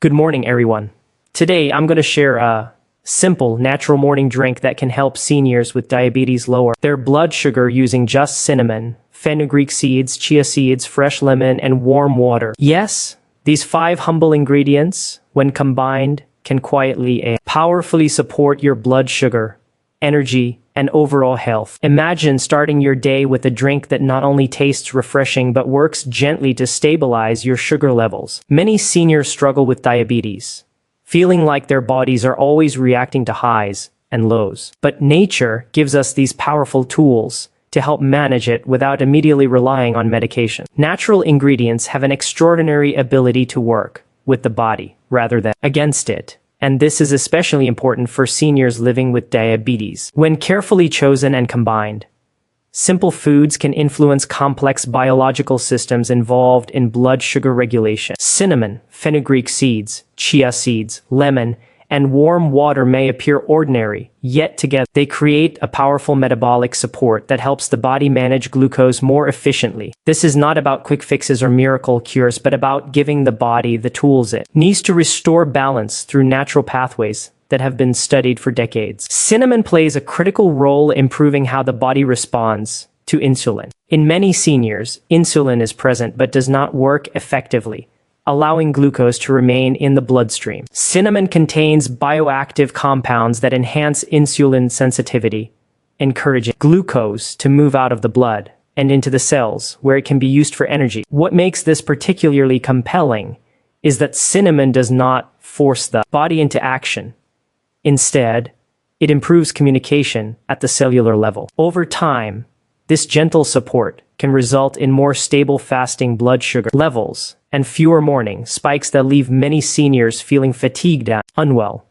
Good morning, everyone. Today, I'm going to share a simple, natural morning drink that can help seniors with diabetes lower their blood sugar using just cinnamon, fenugreek seeds, chia seeds, fresh lemon, and warm water. Yes, these 5 humble ingredients, when combined, can quietly and powerfully support your blood sugar, energy, and overall health. Imagine starting your day with a drink that not only tastes refreshing but works gently to stabilize your sugar levels. Many seniors struggle with diabetes, feeling like their bodies are always reacting to highs and lows. But nature gives us these powerful tools to help manage it without immediately relying on medication. Natural ingredients have an extraordinary ability to work with the body rather than against it. And this is especially important for seniors living with diabetes. When carefully chosen and combined, simple foods can influence complex biological systems involved in blood sugar regulation. Cinnamon, fenugreek seeds, chia seeds, lemon, and warm water may appear ordinary, yet together they create a powerful metabolic support that helps the body manage glucose more efficiently. This is not about quick fixes or miracle cures, but about giving the body the tools it needs to restore balance through natural pathways that have been studied for decades. Cinnamon plays a critical role in improving how the body responds to insulin. In many seniors, insulin is present but does not work effectively, allowing glucose to remain in the bloodstream. Cinnamon contains bioactive compounds that enhance insulin sensitivity, encouraging glucose to move out of the blood and into the cells where it can be used for energy. What makes this particularly compelling is that cinnamon does not force the body into action. Instead, it improves communication at the cellular level. Over time, this gentle support can result in more stable fasting blood sugar levels and fewer morning spikes that leave many seniors feeling fatigued and unwell.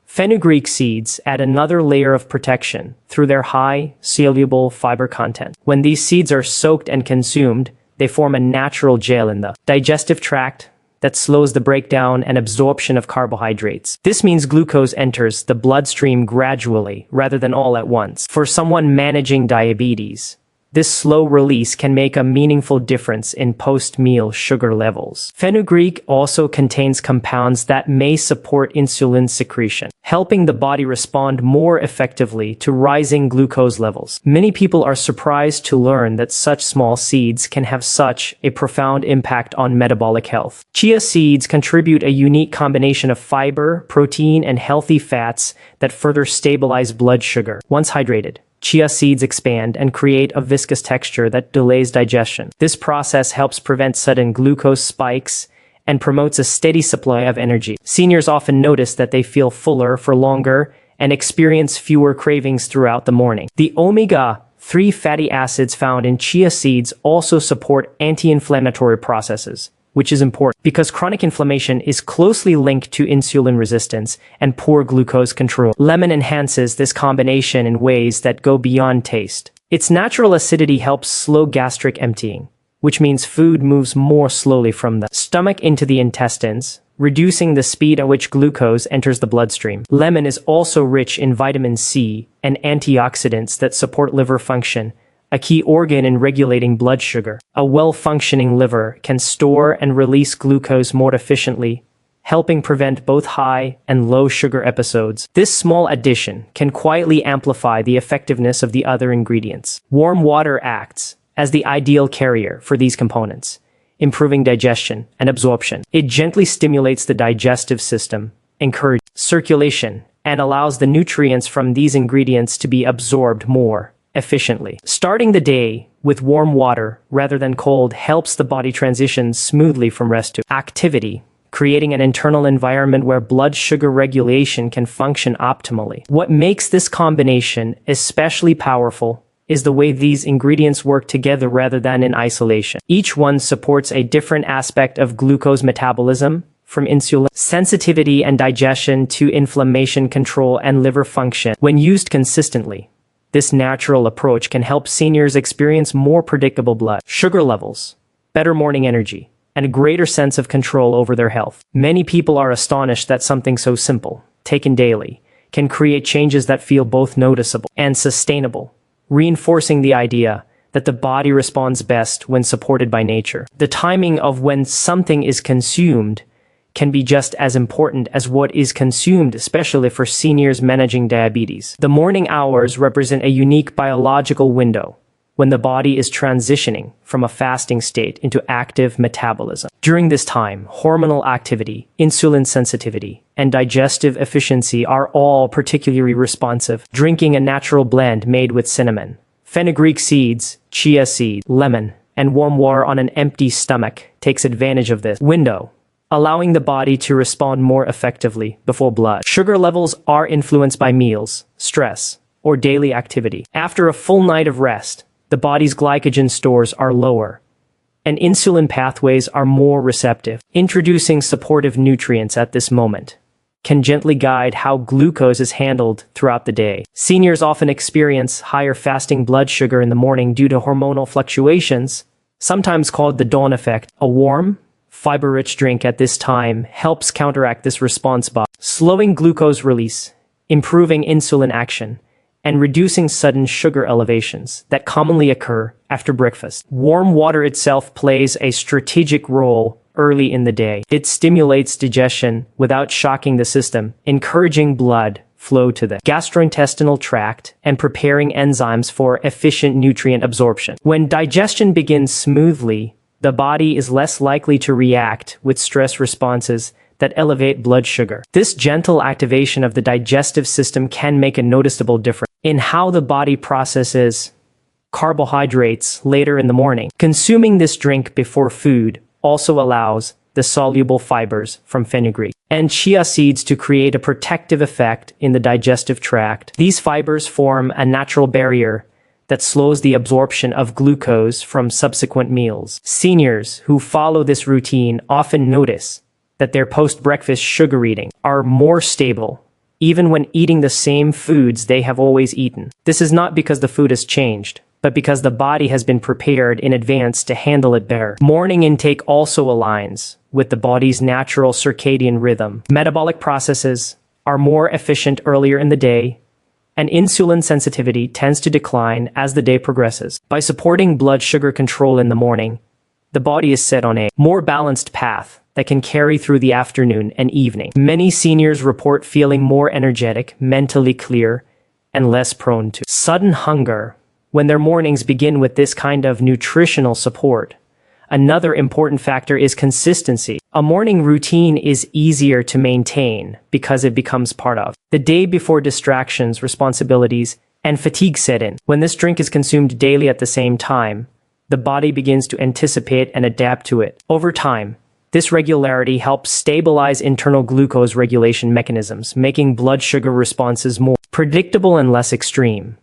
Fenugreek seeds add another layer of protection through their high, soluble fiber content. When these seeds are soaked and consumed, they form a natural gel in the digestive tract that slows the breakdown and absorption of carbohydrates. This means glucose enters the bloodstream gradually rather than all at once. For someone managing diabetes, this slow release can make a meaningful difference in post-meal sugar levels. Fenugreek also contains compounds that may support insulin secretion, helping the body respond more effectively to rising glucose levels. Many people are surprised to learn that such small seeds can have such a profound impact on metabolic health. Chia seeds contribute a unique combination of fiber, protein, and healthy fats that further stabilize blood sugar. Once hydrated, chia seeds expand and create a viscous texture that delays digestion. This process helps prevent sudden glucose spikes and promotes a steady supply of energy. Seniors often notice that they feel fuller for longer and experience fewer cravings throughout the morning. The omega-3 fatty acids found in chia seeds also support anti-inflammatory processes, which is important because chronic inflammation is closely linked to insulin resistance and poor glucose control. Lemon enhances this combination in ways that go beyond taste. Its natural acidity helps slow gastric emptying, which means food moves more slowly from the stomach into the intestines, reducing the speed at which glucose enters the bloodstream. Lemon is also rich in vitamin C and antioxidants that support liver function, a key organ in regulating blood sugar. A well-functioning liver can store and release glucose more efficiently, helping prevent both high and low sugar episodes. This small addition can quietly amplify the effectiveness of the other ingredients. Warm water acts as the ideal carrier for these components, improving digestion and absorption. It gently stimulates the digestive system, encourages circulation, and allows the nutrients from these ingredients to be absorbed more efficiently. Starting the day with warm water rather than cold helps the body transition smoothly from rest to activity, creating an internal environment where blood sugar regulation can function optimally. What makes this combination especially powerful is the way these ingredients work together rather than in isolation. Each one supports a different aspect of glucose metabolism, from insulin sensitivity and digestion to inflammation control and liver function. When used consistently, this natural approach can help seniors experience more predictable blood sugar levels, better morning energy, and a greater sense of control over their health. Many people are astonished that something so simple, taken daily, can create changes that feel both noticeable and sustainable, reinforcing the idea that the body responds best when supported by nature. The timing of when something is consumed can be just as important as what is consumed, especially for seniors managing diabetes. The morning hours represent a unique biological window when the body is transitioning from a fasting state into active metabolism. During this time, hormonal activity, insulin sensitivity, and digestive efficiency are all particularly responsive. Drinking a natural blend made with cinnamon, fenugreek seeds, chia seed, lemon, and warm water on an empty stomach takes advantage of this window, allowing the body to respond more effectively before blood sugar levels are influenced by meals, stress, or daily activity. After a full night of rest, the body's glycogen stores are lower, and insulin pathways are more receptive. Introducing supportive nutrients at this moment can gently guide how glucose is handled throughout the day. Seniors often experience higher fasting blood sugar in the morning due to hormonal fluctuations, sometimes called the dawn effect. A warm, fiber-rich drink at this time helps counteract this response by slowing glucose release, improving insulin action, and reducing sudden sugar elevations that commonly occur after breakfast. Warm water itself plays a strategic role early in the day. It stimulates digestion without shocking the system, encouraging blood flow to the gastrointestinal tract and preparing enzymes for efficient nutrient absorption. When digestion begins smoothly, the body is less likely to react with stress responses that elevate blood sugar. This gentle activation of the digestive system can make a noticeable difference in how the body processes carbohydrates later in the morning. Consuming this drink before food also allows the soluble fibers from fenugreek and chia seeds to create a protective effect in the digestive tract. These fibers form a natural barrier that slows the absorption of glucose from subsequent meals. Seniors who follow this routine often notice that their post-breakfast sugar readings are more stable, even when eating the same foods they have always eaten. This is not because the food has changed, but because the body has been prepared in advance to handle it better. Morning intake also aligns with the body's natural circadian rhythm. Metabolic processes are more efficient earlier in the day, and insulin sensitivity tends to decline as the day progresses. By supporting blood sugar control in the morning, the body is set on a more balanced path that can carry through the afternoon and evening. Many seniors report feeling more energetic, mentally clear, and less prone to sudden hunger when their mornings begin with this kind of nutritional support. Another important factor is consistency. A morning routine is easier to maintain because it becomes part of the day before distractions, responsibilities, and fatigue set in. When this drink is consumed daily at the same time, the body begins to anticipate and adapt to it. Over time, this regularity helps stabilize internal glucose regulation mechanisms, making blood sugar responses more predictable and less extreme.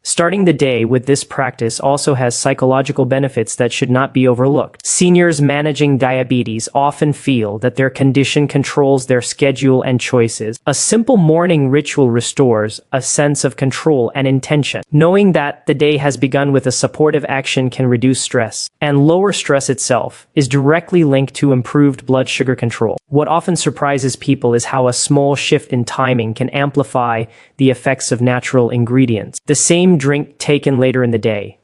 Starting the day with this practice also has psychological benefits that should not be overlooked. Seniors managing diabetes often feel that their condition controls their schedule and choices. A simple morning ritual restores a sense of control and intention. Knowing that the day has begun with a supportive action can reduce stress, and lower stress itself is directly linked to improved blood sugar control. What often surprises people is how a small shift in timing can amplify the effects of natural ingredients. The same drink taken later in the day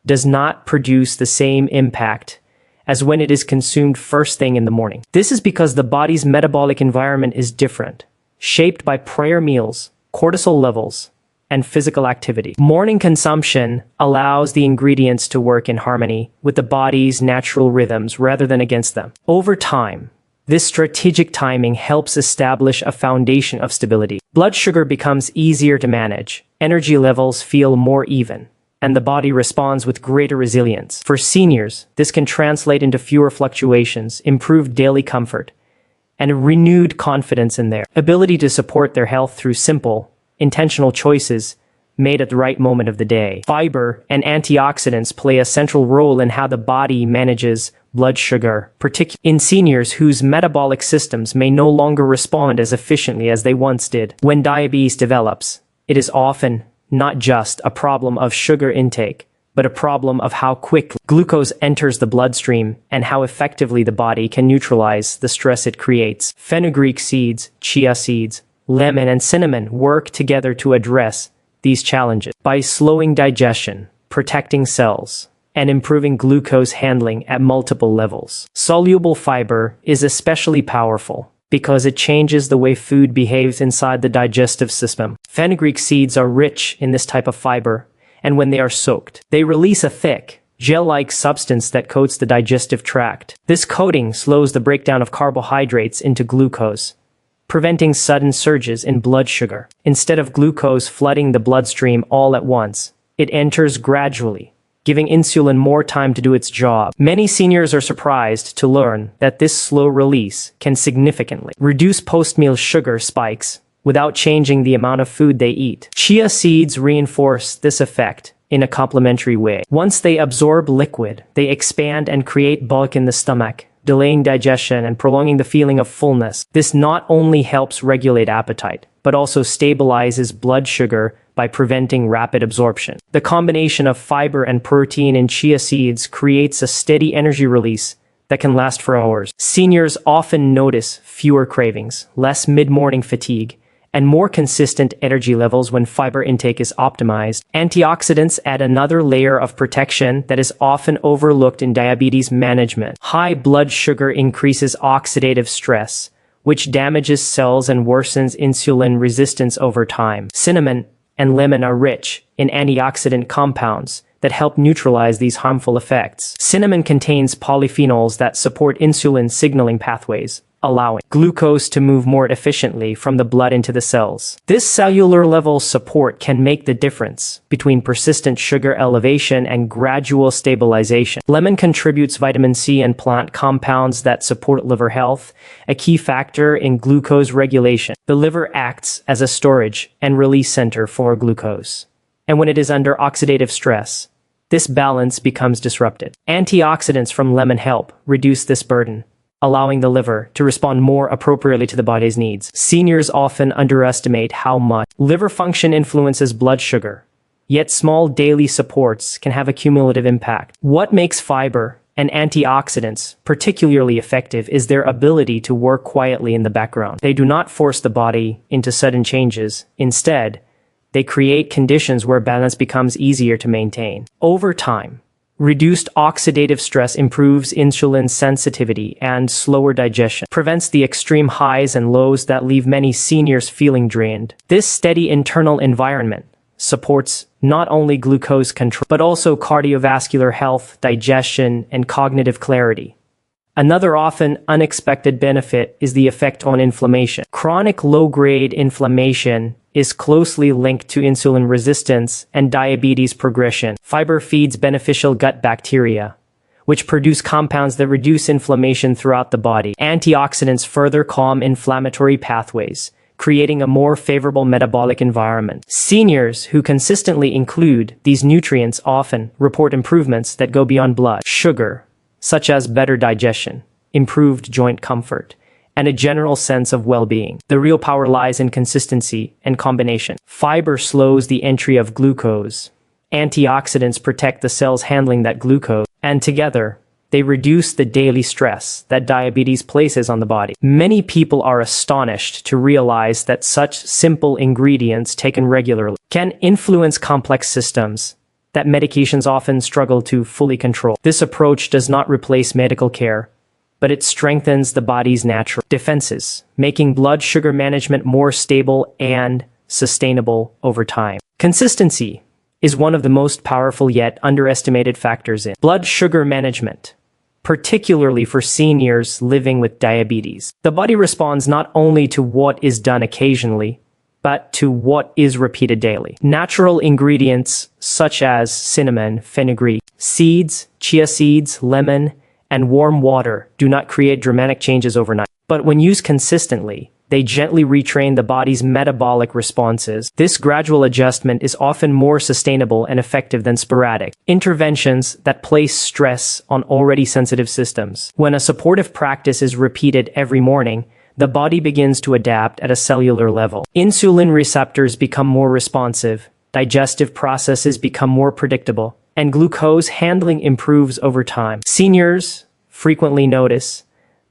does not produce the same impact as when it is consumed first thing in the morning. This is because the body's metabolic environment is different, shaped by prior meals, cortisol levels, and physical activity. Morning consumption allows the ingredients to work in harmony with the body's natural rhythms rather than against them. Over time, this strategic timing helps establish a foundation of stability. Blood sugar becomes easier to manage, energy levels feel more even, and the body responds with greater resilience. For seniors, this can translate into fewer fluctuations, improved daily comfort, and a renewed confidence in their ability to support their health through simple, intentional choices made at the right moment of the day. Fiber and antioxidants play a central role in how the body manages blood sugar, particularly in seniors whose metabolic systems may no longer respond as efficiently as they once did. When diabetes develops, it is often not just a problem of sugar intake, but a problem of how quickly glucose enters the bloodstream and how effectively the body can neutralize the stress it creates. Fenugreek seeds, chia seeds, lemon, and cinnamon work together to address these challenges by slowing digestion, protecting cells, and improving glucose handling at multiple levels. Soluble fiber is especially powerful because it changes the way food behaves inside the digestive system. Fenugreek seeds are rich in this type of fiber, and when they are soaked, they release a thick, gel-like substance that coats the digestive tract. This coating slows the breakdown of carbohydrates into glucose, preventing sudden surges in blood sugar. Instead of glucose flooding the bloodstream all at once, it enters gradually, giving insulin more time to do its job. Many seniors are surprised to learn that this slow release can significantly reduce post-meal sugar spikes without changing the amount of food they eat. Chia seeds reinforce this effect in a complementary way. Once they absorb liquid, they expand and create bulk in the stomach, delaying digestion and prolonging the feeling of fullness. This not only helps regulate appetite, but also stabilizes blood sugar by preventing rapid absorption. The combination of fiber and protein in chia seeds creates a steady energy release that can last for hours. Seniors often notice fewer cravings, less mid-morning fatigue, and more consistent energy levels when fiber intake is optimized. Antioxidants add another layer of protection that is often overlooked in diabetes management. High blood sugar increases oxidative stress, which damages cells and worsens insulin resistance over time. Cinnamon and lemon are rich in antioxidant compounds that help neutralize these harmful effects. Cinnamon contains polyphenols that support insulin signaling pathways, allowing glucose to move more efficiently from the blood into the cells. This cellular-level support can make the difference between persistent sugar elevation and gradual stabilization. Lemon contributes vitamin C and plant compounds that support liver health, a key factor in glucose regulation. The liver acts as a storage and release center for glucose, and when it is under oxidative stress, this balance becomes disrupted. Antioxidants from lemon help reduce this burden, allowing the liver to respond more appropriately to the body's needs. Seniors often underestimate how much liver function influences blood sugar, yet small daily supports can have a cumulative impact. What makes fiber and antioxidants particularly effective is their ability to work quietly in the background. They do not force the body into sudden changes. Instead, they create conditions where balance becomes easier to maintain. Over time, reduced oxidative stress improves insulin sensitivity and slower digestion, prevents the extreme highs and lows that leave many seniors feeling drained. This steady internal environment supports not only glucose control, but also cardiovascular health, digestion, and cognitive clarity. Another often unexpected benefit is the effect on inflammation. Chronic low-grade inflammation is closely linked to insulin resistance and diabetes progression. Fiber feeds beneficial gut bacteria, which produce compounds that reduce inflammation throughout the body. Antioxidants further calm inflammatory pathways, creating a more favorable metabolic environment. Seniors who consistently include these nutrients often report improvements that go beyond blood sugar, such as better digestion, improved joint comfort, and a general sense of well-being. The real power lies in consistency and combination. Fiber slows the entry of glucose. Antioxidants protect the cells handling that glucose, and together, they reduce the daily stress that diabetes places on the body. Many people are astonished to realize that such simple ingredients taken regularly can influence complex systems that medications often struggle to fully control. This approach does not replace medical care, but it strengthens the body's natural defenses, making blood sugar management more stable and sustainable over time. Consistency is one of the most powerful yet underestimated factors in blood sugar management, particularly for seniors living with diabetes. The body responds not only to what is done occasionally, but to what is repeated daily. Natural ingredients such as cinnamon, fenugreek, seeds, chia seeds, lemon, and warm water do not create dramatic changes overnight. But when used consistently, they gently retrain the body's metabolic responses. This gradual adjustment is often more sustainable and effective than sporadic interventions that place stress on already sensitive systems. When a supportive practice is repeated every morning, the body begins to adapt at a cellular level. Insulin receptors become more responsive, digestive processes become more predictable, and glucose handling improves over time. Seniors frequently notice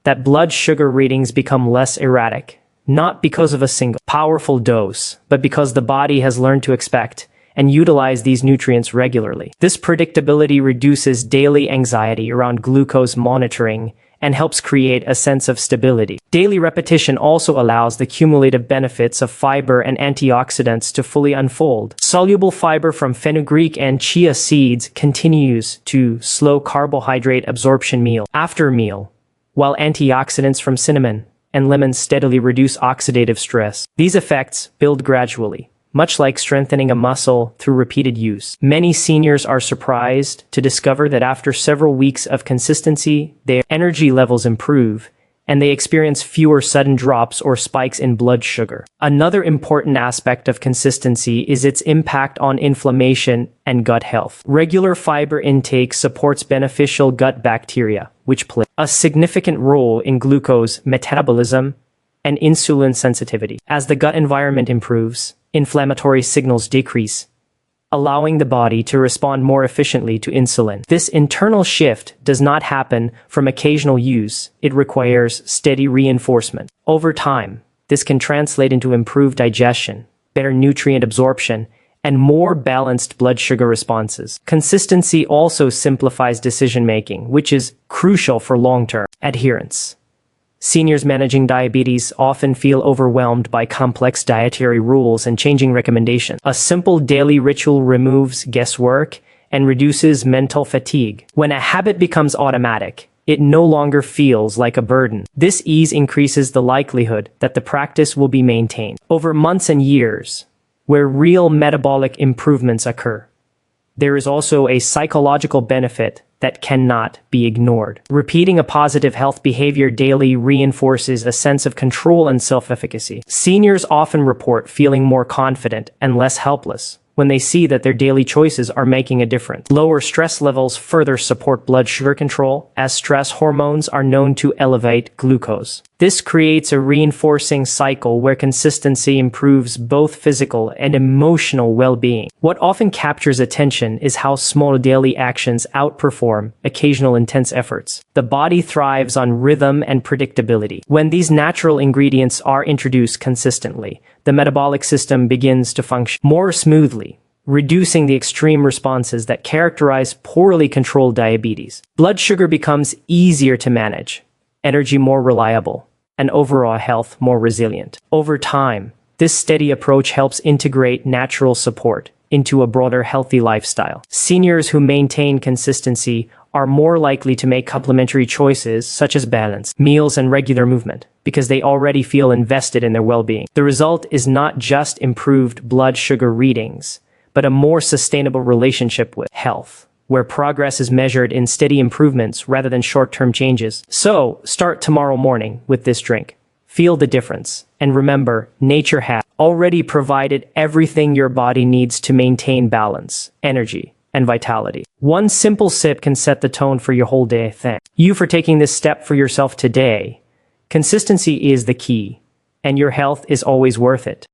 that blood sugar readings become less erratic, not because of a single powerful dose, but because the body has learned to expect and utilize these nutrients regularly. This predictability reduces daily anxiety around glucose monitoring and helps create a sense of stability. Daily repetition also allows the cumulative benefits of fiber and antioxidants to fully unfold. Soluble fiber from fenugreek and chia seeds continues to slow carbohydrate absorption meal after meal, while antioxidants from cinnamon and lemon steadily reduce oxidative stress. These effects build gradually, much like strengthening a muscle through repeated use. Many seniors are surprised to discover that after several weeks of consistency, their energy levels improve, and they experience fewer sudden drops or spikes in blood sugar. Another important aspect of consistency is its impact on inflammation and gut health. Regular fiber intake supports beneficial gut bacteria, which play a significant role in glucose metabolism and insulin sensitivity. As the gut environment improves, inflammatory signals decrease, allowing the body to respond more efficiently to insulin. This internal shift does not happen from occasional use. It requires steady reinforcement. Over time, this can translate into improved digestion, better nutrient absorption, and more balanced blood sugar responses. Consistency also simplifies decision-making, which is crucial for long-term adherence. Seniors managing diabetes often feel overwhelmed by complex dietary rules and changing recommendations. A simple daily ritual removes guesswork and reduces mental fatigue. When a habit becomes automatic, it no longer feels like a burden. This ease increases the likelihood that the practice will be maintained over months and years, where real metabolic improvements occur. There is also a psychological benefit that cannot be ignored. Repeating a positive health behavior daily reinforces a sense of control and self-efficacy. Seniors often report feeling more confident and less helpless when they see that their daily choices are making a difference. Lower stress levels further support blood sugar control, as stress hormones are known to elevate glucose. This creates a reinforcing cycle where consistency improves both physical and emotional well-being. What often captures attention is how small daily actions outperform occasional intense efforts. The body thrives on rhythm and predictability. When these natural ingredients are introduced consistently, the metabolic system begins to function more smoothly, reducing the extreme responses that characterize poorly controlled diabetes. Blood sugar becomes easier to manage, energy more reliable, and overall health more resilient. Over time, this steady approach helps integrate natural support into a broader healthy lifestyle. Seniors who maintain consistency are more likely to make complementary choices such as balanced meals and regular movement because they already feel invested in their well-being. The result is not just improved blood sugar readings, but a more sustainable relationship with health, where progress is measured in steady improvements rather than short-term changes. So, start tomorrow morning with this drink. Feel the difference. And remember, nature has already provided everything your body needs to maintain balance, energy, and vitality. One simple sip can set the tone for your whole day. Thank you for taking this step for yourself today. Consistency is the key, and your health is always worth it.